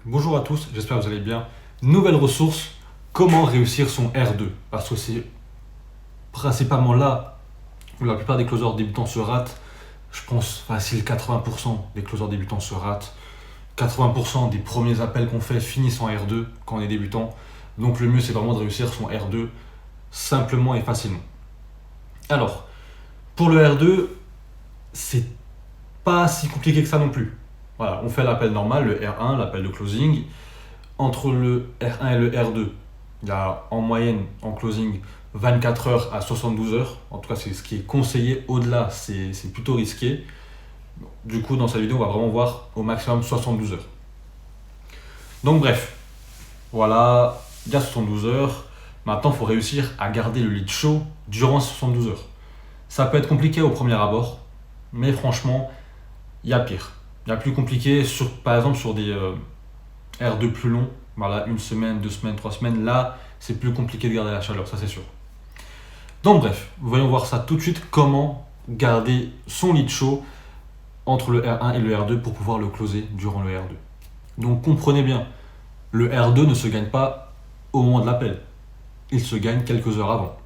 Bonjour à tous, j'espère que vous allez bien. Nouvelle ressource, comment réussir son R2? Parce que c'est principalement là où la plupart des closers débutants se ratent. Je pense facile 80% des closers débutants se ratent. 80% des premiers appels qu'on fait finissent en R2 quand on est débutant. Donc le mieux c'est vraiment de réussir son R2 simplement et facilement. Alors, pour le R2, c'est pas si compliqué que ça non plus. Voilà, on fait l'appel normal, le R1, l'appel de closing. Entre le R1 et le R2, il y a en moyenne en closing 24 heures à 72 heures. En tout cas, c'est ce qui est conseillé. Au-delà, c'est plutôt risqué. Du coup, dans cette vidéo, on va vraiment voir au maximum 72 heures. Donc, bref, voilà, il y a 72 heures. Maintenant, il faut réussir à garder le lead chaud durant ces 72 heures. Ça peut être compliqué au premier abord, mais franchement, il y a pire. Il y a plus compliqué, par exemple, sur des R2 plus longs. Voilà, une semaine, 2 semaines, 3 semaines. Là, c'est plus compliqué de garder la chaleur, ça c'est sûr. Donc bref, voyons voir ça tout de suite, comment garder son lead chaud entre le R1 et le R2 pour pouvoir le closer durant le R2. Donc comprenez bien, le R2 ne se gagne pas au moment de l'appel. Il se gagne quelques heures avant,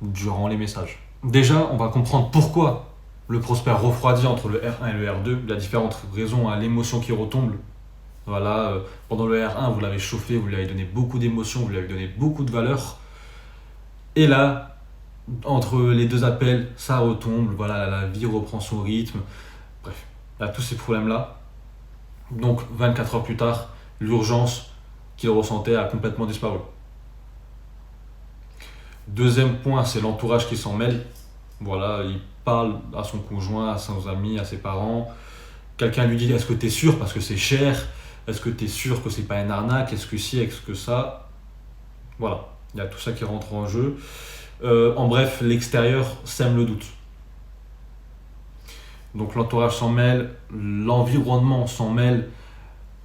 durant les messages. Déjà, on va comprendre pourquoi le prospect refroidit entre le R1 et le R2. Il y a différentes raisons à l'émotion qui retombe. Voilà, pendant le R1, vous l'avez chauffé, vous lui avez donné beaucoup d'émotions, vous lui avez donné beaucoup de valeur. Et là, entre les deux appels, ça retombe, voilà, la vie reprend son rythme. Bref, il y a tous ces problèmes-là. Donc, 24 heures plus tard, l'urgence qu'il ressentait a complètement disparu. Deuxième point, c'est l'entourage qui s'en mêle. Voilà, il parle à son conjoint, à ses amis, à ses parents. Quelqu'un lui dit: est-ce que tu es sûr parce que c'est cher? Est-ce que tu es sûr que c'est pas une arnaque? Est-ce que si, est-ce que ça? Voilà, il y a tout ça qui rentre en jeu. En bref, l'extérieur sème le doute. Donc l'entourage s'en mêle, l'environnement s'en mêle,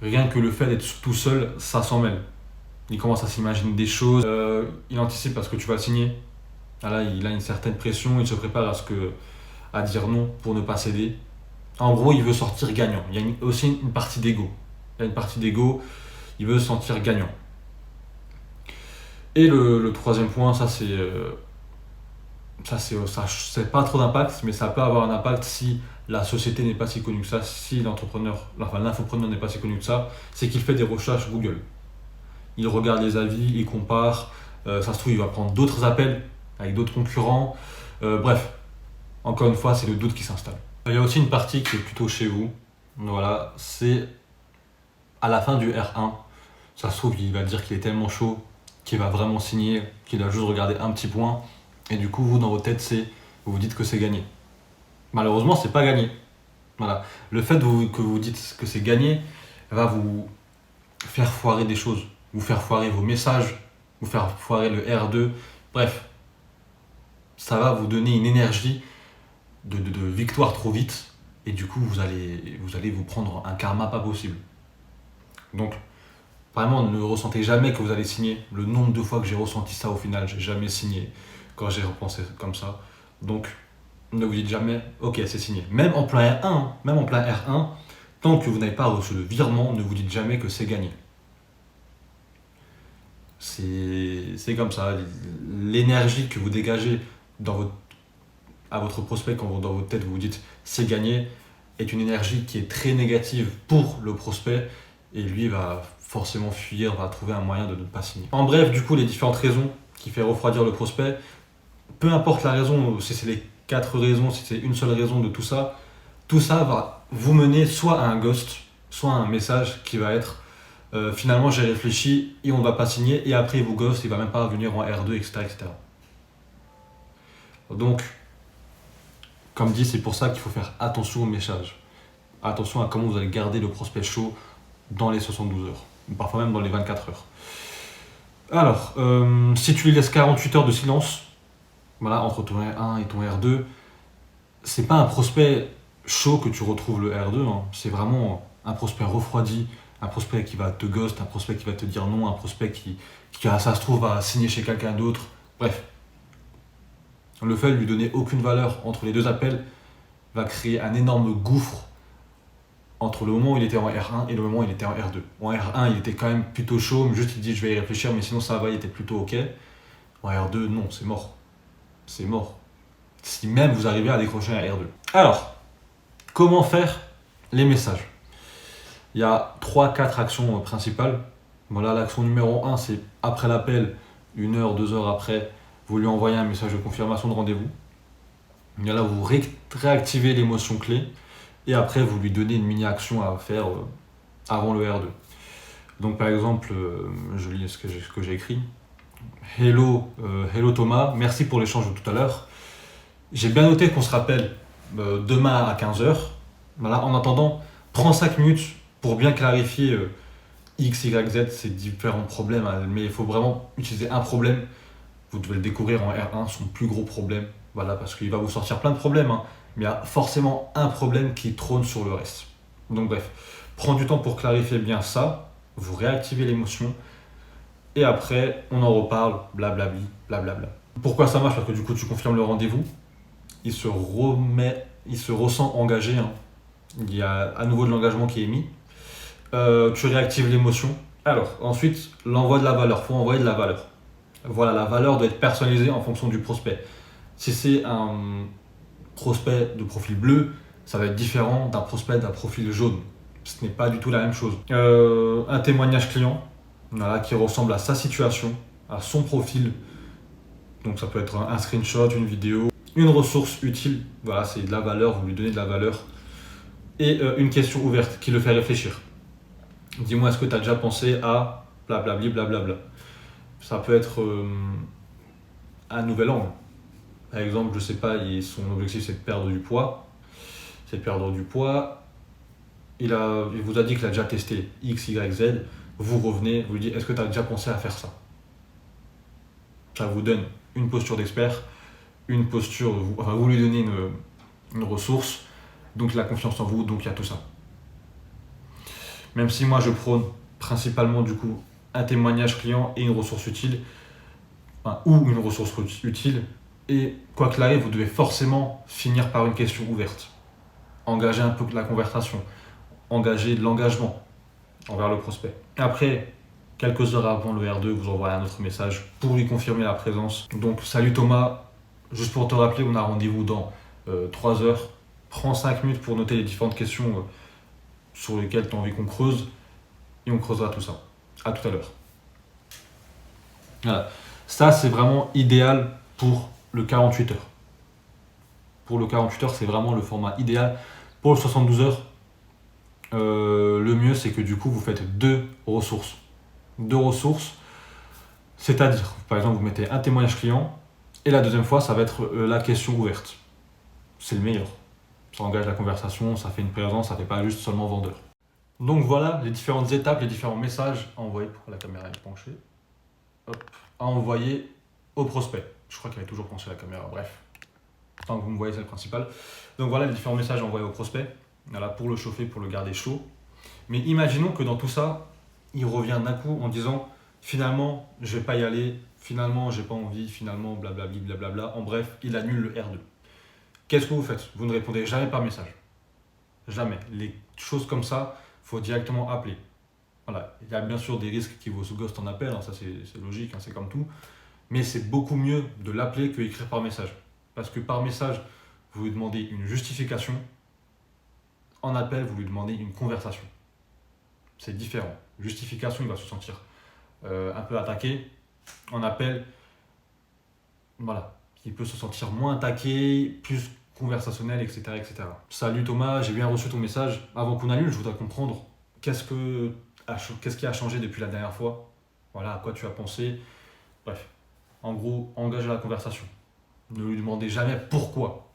rien que le fait d'être tout seul, ça s'en mêle. Il commence à s'imaginer des choses, il anticipe parce que tu vas signer. Là, il a une certaine pression, il se prépare à dire non pour ne pas céder. En gros, il veut sortir gagnant. Il y a aussi une partie d'ego. Il y a une partie d'ego, il veut se sentir gagnant. Et le troisième point, c'est pas trop d'impact, mais ça peut avoir un impact si la société n'est pas si connue que ça, si l'infopreneur n'est pas si connu que ça, c'est qu'il fait des recherches Google. Il regarde les avis, il compare, ça se trouve il va prendre d'autres appels avec d'autres concurrents. Bref, encore une fois, c'est le doute qui s'installe. Il y a aussi une partie qui est plutôt chez vous. Voilà, c'est à la fin du R1. Ça se trouve, il va dire qu'il est tellement chaud qu'il va vraiment signer, qu'il a juste regardé un petit point. Et du coup, vous, dans votre tête, vous vous dites que c'est gagné. Malheureusement, c'est pas gagné. Voilà. Le fait que vous dites que c'est gagné va vous faire foirer des choses, vous faire foirer vos messages, vous faire foirer le R2. Bref, ça va vous donner une énergie de victoire trop vite. Et du coup, vous allez vous prendre un karma pas possible. Donc, vraiment, ne ressentez jamais que vous allez signer. Le nombre de fois que j'ai ressenti ça au final, j'ai jamais signé quand j'ai repensé comme ça. Donc, ne vous dites jamais, ok, c'est signé. Même en plein R1, tant que vous n'avez pas reçu le virement, ne vous dites jamais que c'est gagné. C'est comme ça. L'énergie que vous dégagez à votre prospect, quand dans votre tête vous vous dites c'est gagné, est une énergie qui est très négative pour le prospect et lui va forcément fuir, va trouver un moyen de ne pas signer. En bref, du coup, les différentes raisons qui font refroidir le prospect, peu importe la raison, si c'est les 4 raisons, si c'est une seule raison de tout ça va vous mener soit à un ghost, soit à un message qui va être finalement j'ai réfléchi et on ne va pas signer, et après il vous ghost, il ne va même pas venir en R2, etc., etc. Donc, comme dit, c'est pour ça qu'il faut faire attention aux messages. Attention à comment vous allez garder le prospect chaud dans les 72 heures, ou parfois même dans les 24 heures. Alors, si tu lui laisses 48 heures de silence, voilà, entre ton R1 et ton R2, c'est pas un prospect chaud que tu retrouves le R2, hein. C'est vraiment un prospect refroidi, un prospect qui va te ghost, un prospect qui va te dire non, un prospect qui ça se trouve, va signer chez quelqu'un d'autre. Bref, le fait de lui donner aucune valeur entre les deux appels va créer un énorme gouffre entre le moment où il était en R1 et le moment où il était en R2. En R1, il était quand même plutôt chaud, mais juste il dit je vais y réfléchir, mais sinon ça va, il était plutôt ok. En R2, non, c'est mort. C'est mort. Si même vous arrivez à décrocher un R2. Alors, comment faire les messages? Il y a 3-4 actions principales. Voilà, l'action numéro 1, c'est après l'appel, 1 heure, 2 heures après, vous lui envoyez un message de confirmation de rendez-vous. Et là, vous réactivez l'émotion clé et après, vous lui donnez une mini-action à faire avant le R2. Donc, par exemple, je lis ce que j'ai écrit. Hello Thomas, merci pour l'échange de tout à l'heure. J'ai bien noté qu'on se rappelle demain à 15 h. Voilà, en attendant, prends 5 minutes pour bien clarifier X, Y, Z, ces différents problèmes. Mais il faut vraiment utiliser un problème. Vous devez le découvrir en R1, son plus gros problème. Voilà, parce qu'il va vous sortir plein de problèmes. Mais il y a forcément un problème qui trône sur le reste. Donc bref, prends du temps pour clarifier bien ça. Vous réactivez l'émotion. Et après, on en reparle, blablabli, blablabla. Pourquoi ça marche? Parce que du coup, tu confirmes le rendez-vous. Il se ressent engagé. Il y a à nouveau de l'engagement qui est mis. Tu réactives l'émotion. Alors, ensuite, l'envoi de la valeur. Il faut envoyer de la valeur. Voilà, la valeur doit être personnalisée en fonction du prospect. Si c'est un prospect de profil bleu, ça va être différent d'un prospect d'un profil jaune. Ce n'est pas du tout la même chose. Un témoignage client, voilà, qui ressemble à sa situation, à son profil. Donc ça peut être un screenshot, une vidéo, une ressource utile. Voilà, c'est de la valeur, vous lui donnez de la valeur. Et une question ouverte qui le fait réfléchir. Dis-moi, est-ce que tu as déjà pensé à blablabli, blablabla. Ça peut être un nouvel angle. Par exemple, je sais pas, son objectif c'est de perdre du poids. Il vous a dit qu'il a déjà testé X, Y, Z. Vous revenez, vous lui dites, est-ce que tu as déjà pensé à faire ça? Ça vous donne une posture d'expert, une posture, vous lui donnez une ressource, donc la confiance en vous, donc il y a tout ça. Même si moi je prône principalement du coup un témoignage client et une ressource utile, ou une ressource utile, et quoi qu'il arrive, vous devez forcément finir par une question ouverte. Engager un peu de la conversation, engager de l'engagement envers le prospect. Après, quelques heures avant le R2, vous envoyez un autre message pour lui confirmer la présence. Donc, salut Thomas, juste pour te rappeler, on a rendez-vous dans 3 heures. Prends 5 minutes pour noter les différentes questions sur lesquelles tu as envie qu'on creuse et on creusera tout ça. À tout à l'heure. Voilà. Ça, c'est vraiment idéal pour le 48 heures. Pour le 48 heures, c'est vraiment le format idéal. Pour le 72 heures, le mieux, c'est que du coup, vous faites 2 ressources. 2 ressources, c'est-à-dire, par exemple, vous mettez un témoignage client et la deuxième fois, ça va être la question ouverte. C'est le meilleur. Ça engage la conversation, ça fait une présence, ça fait pas juste seulement vendeur. Donc voilà les différentes étapes, les différents messages à envoyer, pour la caméra est penchée, à envoyer au prospect. Je crois qu'elle est toujours penchée la caméra, bref. Tant que vous me voyez, c'est le principal. Donc voilà les différents messages à envoyer au prospect, voilà, pour le chauffer, pour le garder chaud. Mais imaginons que dans tout ça, il revient d'un coup en disant finalement, je vais pas y aller, finalement, j'ai pas envie, finalement, blablabli, blablabla. En bref, il annule le R2. Qu'est-ce que vous faites? Vous ne répondez jamais par message. Jamais. Les choses comme ça, il faut directement appeler. Voilà. Il y a bien sûr des risques qui vous ghost en appel, ça c'est logique, c'est comme tout. Mais c'est beaucoup mieux de l'appeler que d'écrire par message. Parce que par message, vous lui demandez une justification. En appel, vous lui demandez une conversation. C'est différent. Justification, il va se sentir un peu attaqué. En appel, voilà, il peut se sentir moins attaqué, plus conversationnel, etc., etc. Salut Thomas, j'ai bien reçu ton message. Avant qu'on annule, je voudrais comprendre qu'est-ce qui a changé depuis la dernière fois. Voilà, à quoi tu as pensé. Bref, en gros, engagez la conversation. Ne lui demandez jamais pourquoi.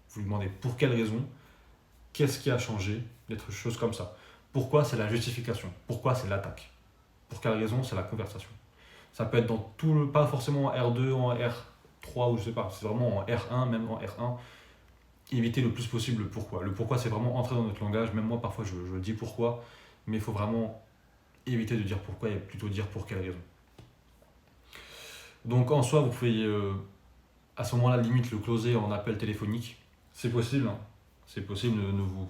Vous lui demandez pour quelle raison, qu'est-ce qui a changé, des choses comme ça. Pourquoi, c'est la justification. Pourquoi, c'est l'attaque. Pour quelle raison, c'est la conversation. Ça peut être dans tout le, pas forcément en R2, en R3 ou je sais pas, c'est vraiment en R1, même en R1. Éviter le plus possible le pourquoi. Le pourquoi, c'est vraiment entrer dans notre langage. Même moi, parfois, je dis pourquoi, mais il faut vraiment éviter de dire pourquoi et plutôt dire pour quelle raison. Donc, en soi, vous pouvez à ce moment-là, limite, le closer en appel téléphonique. C'est possible, hein. C'est possible, ne vous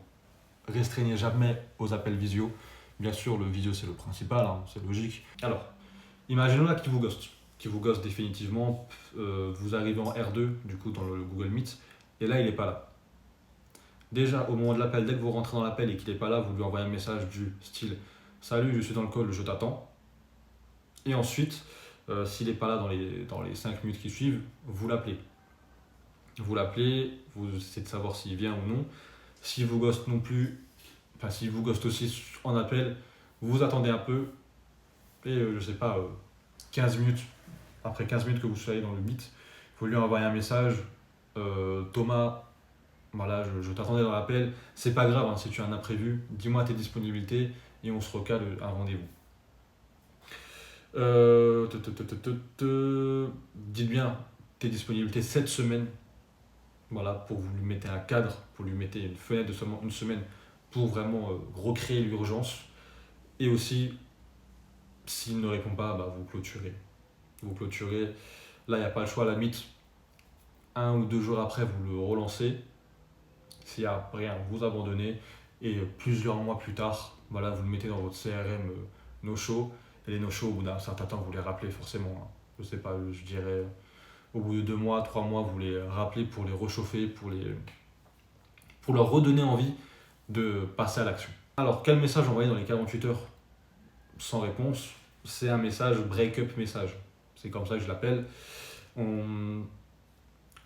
restreignez jamais aux appels visio. Bien sûr, le visio c'est le principal, hein, c'est logique. Alors, imaginons là qui vous ghost définitivement. Vous arrivez en R2, du coup, dans le Google Meet, et là, il n'est pas là. Déjà, au moment de l'appel, dès que vous rentrez dans l'appel et qu'il n'est pas là, vous lui envoyez un message du style Salut, je suis dans le call, je t'attends. Et ensuite, s'il n'est pas là dans les 5 minutes qui suivent, vous l'appelez. Vous l'appelez, vous essayez de savoir s'il vient ou non. S'il vous ghost non plus, enfin s'il vous ghost aussi en appel, vous attendez un peu et je sais pas, 15 minutes, après 15 minutes que vous soyez dans le meet, vous lui envoyez un message Thomas, voilà, je t'attendais dans l'appel, c'est pas grave hein, si tu as un imprévu, dis-moi tes disponibilités et on se recale un rendez-vous. Dites bien tes disponibilités cette semaine, voilà, pour vous lui mettez un cadre, pour lui mettez une fenêtre de seulement une semaine pour vraiment recréer l'urgence. Et aussi, s'il ne répond pas, bah, vous clôturez. Vous clôturez. Là, il n'y a pas le choix, à la limite. 1 ou 2 jours après, vous le relancez. S'il n'y a rien, vous abandonnez. Et plusieurs mois plus tard, voilà, vous le mettez dans votre CRM no-show. Et les no-show, au bout d'un certain temps, vous les rappelez forcément. Hein. Je sais pas, je dirais, au bout de 2 mois, 3 mois, vous les rappelez pour les réchauffer, pour leur redonner envie de passer à l'action. Alors, quel message envoyer dans les 48 heures sans réponse? C'est un message break-up message. C'est comme ça que je l'appelle.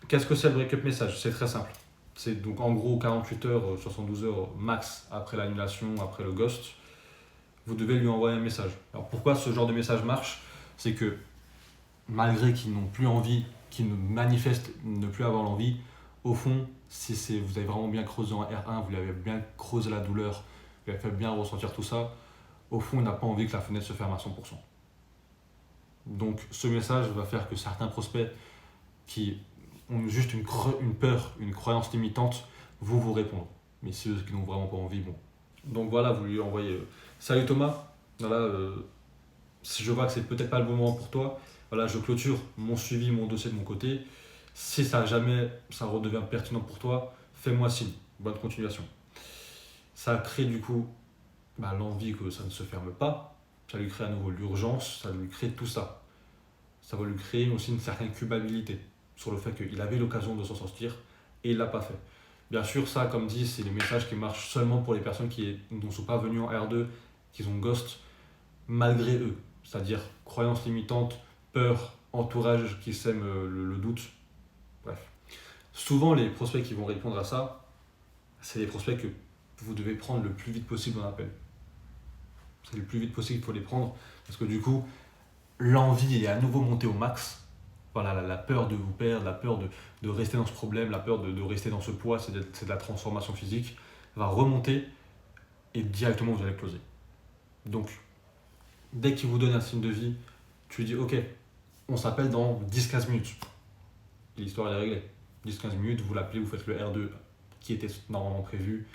Qu'est-ce que c'est le break-up message? C'est très simple. C'est donc en gros 48 heures, 72 heures max après l'annulation, après le ghost, vous devez lui envoyer un message. Alors pourquoi ce genre de message marche? C'est que malgré qu'ils n'ont plus envie, qu'ils ne manifestent ne plus avoir l'envie, au fond, si vous avez vraiment bien creusé en R1, vous lui avez bien creusé la douleur, vous lui avez fait bien ressentir tout ça, au fond, il n'a pas envie que la fenêtre se ferme à 100%. Donc ce message va faire que certains prospects qui ont juste une peur, une croyance limitante, vous répondront. Mais ceux qui n'ont vraiment pas envie, bon. Donc voilà, vous lui envoyez Salut Thomas, voilà, si je vois que c'est peut-être pas le bon moment pour toi, voilà, je clôture mon suivi, mon dossier de mon côté. Si ça jamais ça redevient pertinent pour toi, fais-moi signe. Bonne continuation. Ça crée du coup l'envie que ça ne se ferme pas, ça lui crée à nouveau l'urgence, ça lui crée tout ça. Ça va lui créer aussi une certaine culpabilité sur le fait qu'il avait l'occasion de s'en sortir et il ne l'a pas fait. Bien sûr, ça, comme dit, c'est les messages qui marchent seulement pour les personnes qui ne sont pas venues en R2, qui ont ghost malgré eux. C'est-à-dire croyances limitantes, peur, entourage qui sème le doute. Bref. Souvent, les prospects qui vont répondre à ça, c'est des prospects que vous devez prendre le plus vite possible en appel. C'est le plus vite possible qu'il faut les prendre parce que du coup, l'envie est à nouveau montée au max. Voilà, la peur de vous perdre, la peur de rester dans ce problème, la peur de rester dans ce poids, c'est de la transformation physique, va remonter et directement vous allez closer. Donc, dès qu'il vous donne un signe de vie, tu lui dis ok, on s'appelle dans 10-15 minutes. L'histoire est réglée. 10-15 minutes, vous l'appelez, vous faites le R2 qui était normalement prévu,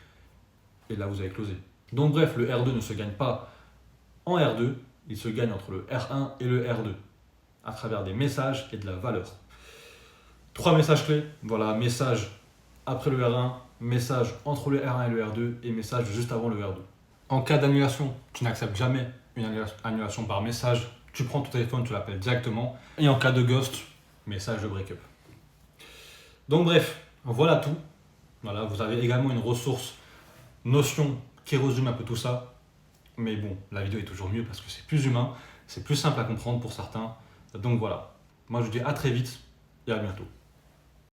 et là vous avez closé. Donc bref, le R2 ne se gagne pas en R2, il se gagne entre le R1 et le R2, à travers des messages et de la valeur. 3 messages clés, voilà, message après le R1, message entre le R1 et le R2, et message juste avant le R2. En cas d'annulation, tu n'acceptes jamais une annulation par message, tu prends ton téléphone, tu l'appelles directement, et en cas de ghost, message de break-up. Donc bref, voilà tout. Voilà, vous avez également une ressource Notion qui résume un peu tout ça. Mais bon, la vidéo est toujours mieux parce que c'est plus humain, c'est plus simple à comprendre pour certains. Donc voilà, moi je vous dis à très vite et à bientôt.